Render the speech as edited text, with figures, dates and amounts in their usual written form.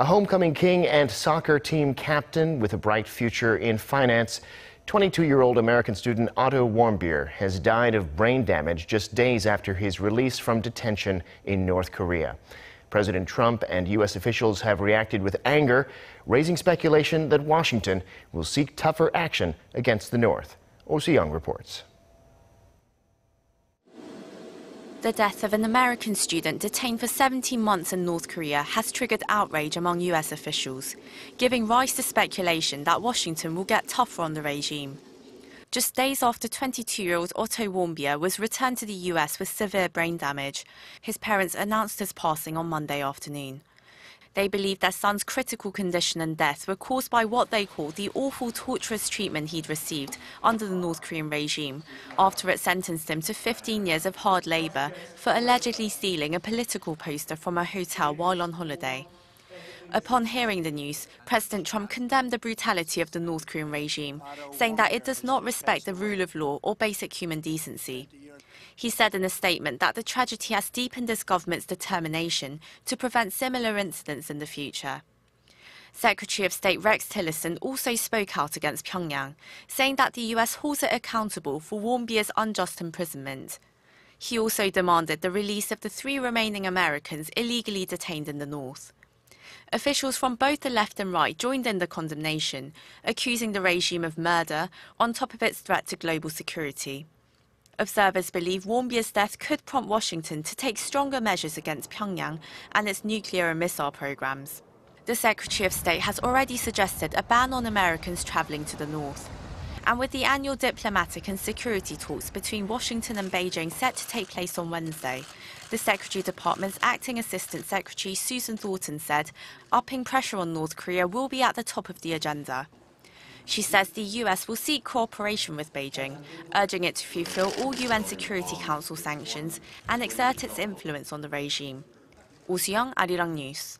A homecoming king and soccer team captain with a bright future in finance, 22-year-old American student Otto Warmbier has died of brain damage just days after his release from detention in North Korea. President Trump and U.S. officials have reacted with anger, raising speculation that Washington will seek tougher action against the North. Soo-young reports. The death of an American student detained for 17 months in North Korea has triggered outrage among U.S. officials, giving rise to speculation that Washington will get tougher on the regime. Just days after 22-year-old Otto Warmbier was returned to the U.S. with severe brain damage, his parents announced his passing on Monday afternoon. They believe their son's critical condition and death were caused by what they call the awful torturous treatment he'd received under the North Korean regime, after it sentenced him to 15 years of hard labor for allegedly stealing a political poster from a hotel while on holiday. Upon hearing the news, President Trump condemned the brutality of the North Korean regime, saying that it does not respect the rule of law or basic human decency. He said in a statement that the tragedy has deepened his government's determination to prevent similar incidents in the future. Secretary of State Rex Tillerson also spoke out against Pyongyang, saying that the U.S. holds it accountable for Warmbier's unjust imprisonment. He also demanded the release of the 3 remaining Americans illegally detained in the North. Officials from both the left and right joined in the condemnation, accusing the regime of murder on top of its threat to global security. Observers believe Warmbier's death could prompt Washington to take stronger measures against Pyongyang and its nuclear and missile programs. The Secretary of State has already suggested a ban on Americans traveling to the north. And with the annual diplomatic and security talks between Washington and Beijing set to take place on Wednesday, the Secretary Department's acting Assistant Secretary Susan Thornton said upping pressure on North Korea will be at the top of the agenda. She says the U.S. will seek cooperation with Beijing, urging it to fulfill all UN Security Council sanctions and exert its influence on the regime. Soo-young, Arirang News.